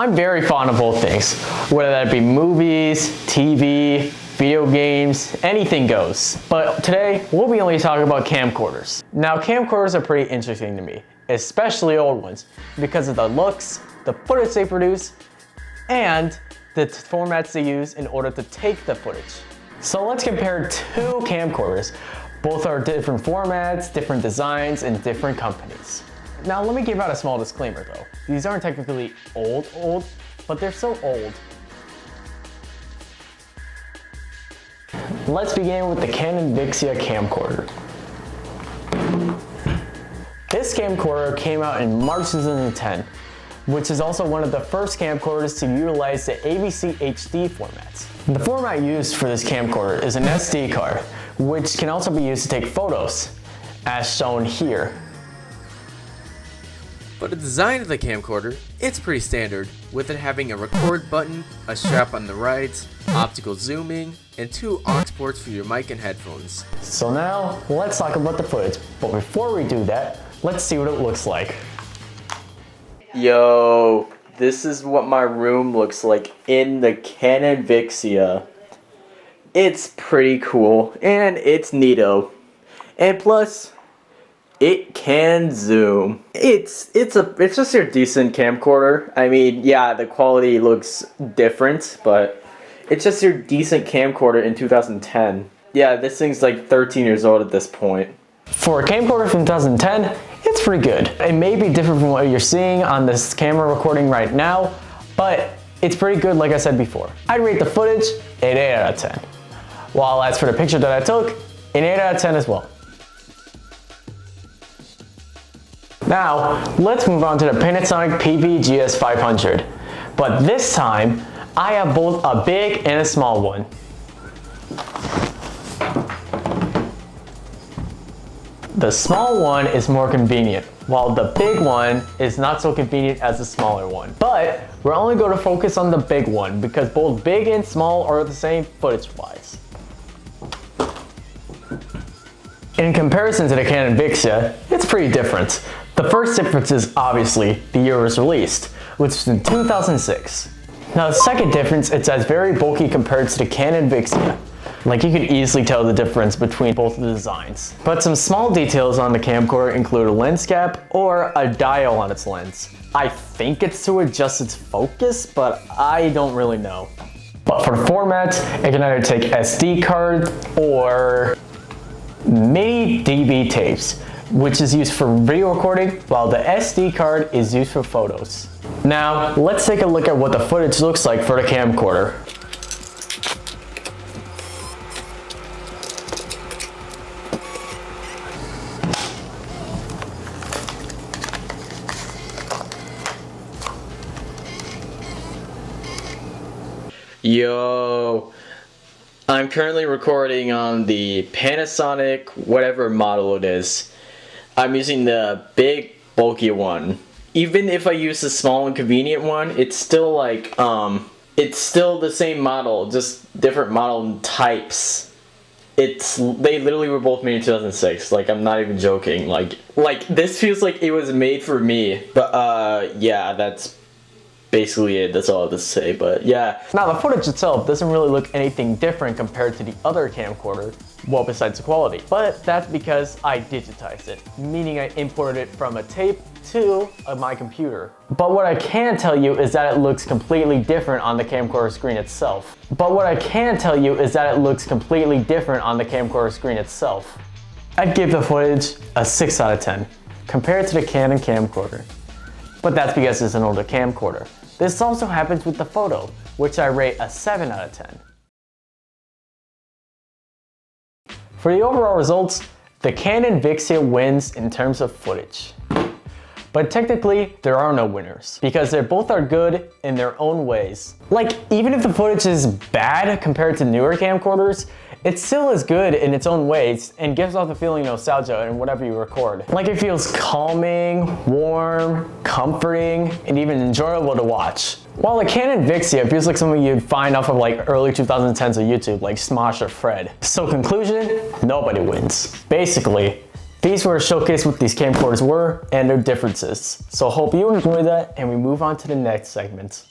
I'm very fond of both things, whether that be movies, TV, video games, anything goes. But today, we'll be only talking about camcorders. Now, camcorders are pretty interesting to me, especially old ones, because of the looks, the footage they produce, and the formats they use in order to take the footage. So let's compare two camcorders. Both are different formats, different designs, and different companies. Now let me give out a small disclaimer though. These aren't technically old, but they're so old. Let's begin with the Canon Vixia camcorder. This camcorder came out in March 2010, which is also one of the first camcorders to utilize the AVC HD formats. The format used for this camcorder is an SD card, which can also be used to take photos, as shown here. For the design of the camcorder, it's pretty standard, with it having a record button, a strap on the right, optical zooming, and two aux ports for your mic and headphones. So now, let's talk about the footage, but before we do that, let's see what it looks like. Yo, this is what my room looks like in the Canon Vixia. It's pretty cool, and it's neato. And plus, it can zoom. It's just your decent camcorder. I mean, yeah, the quality looks different, but it's just your decent camcorder in 2010. Yeah, this thing's like 13 years old at this point. For a camcorder from 2010, it's pretty good. It may be different from what you're seeing on this camera recording right now, but it's pretty good like I said before. I'd rate the footage an 8 out of 10. While as for the picture that I took, an 8 out of 10 as well. Now, let's move on to the Panasonic PV-GS500. But this time, I have both a big and a small one. The small one is more convenient, while the big one is not so convenient as the smaller one. But we're only going to focus on the big one because both big and small are the same footage-wise. In comparison to the Canon Vixia, it's pretty different. The first difference is obviously the year it was released, which was in 2006. Now the second difference, it's as very bulky compared to the Canon Vixia. Like you can easily tell the difference between both of the designs. But some small details on the camcorder include a lens cap or a dial on its lens. I think it's to adjust its focus, but I don't really know. But for formats, it can either take SD cards or mini DV tapes, which is used for video recording, while the SD card is used for photos. Now, let's take a look at what the footage looks like for the camcorder. Yo, I'm currently recording on the Panasonic whatever model it is. I'm using the big bulky one. Even if I use the small and convenient one, it's still like it's still the same model, just different model types. They literally were both made in 2006. Like I'm not even joking. Like this feels like it was made for me. But yeah, that's basically it. That's all I have to say, but yeah. Now the footage itself doesn't really look anything different compared to the other camcorder, well besides the quality. But that's because I digitized it, meaning I imported it from a tape to my computer. But what I can tell you is that it looks completely different on the camcorder screen itself. I'd give the footage a 6 out of 10 compared to the Canon camcorder. But that's because it's an older camcorder. This also happens with the photo, which I rate a 7 out of 10. For the overall results, the Canon Vixia wins in terms of footage. But technically, there are no winners, because they both are good in their own ways. Like, even if the footage is bad compared to newer camcorders, it still is good in its own ways and gives off the feeling of nostalgia in whatever you record. Like it feels calming, warm, comforting, and even enjoyable to watch. While the Canon Vixia feels like something you'd find off of like early 2010s on YouTube, like Smosh or Fred. So conclusion, nobody wins. Basically, these were a showcase what these camcorders were and their differences. So hope you enjoyed that, and we move on to the next segment.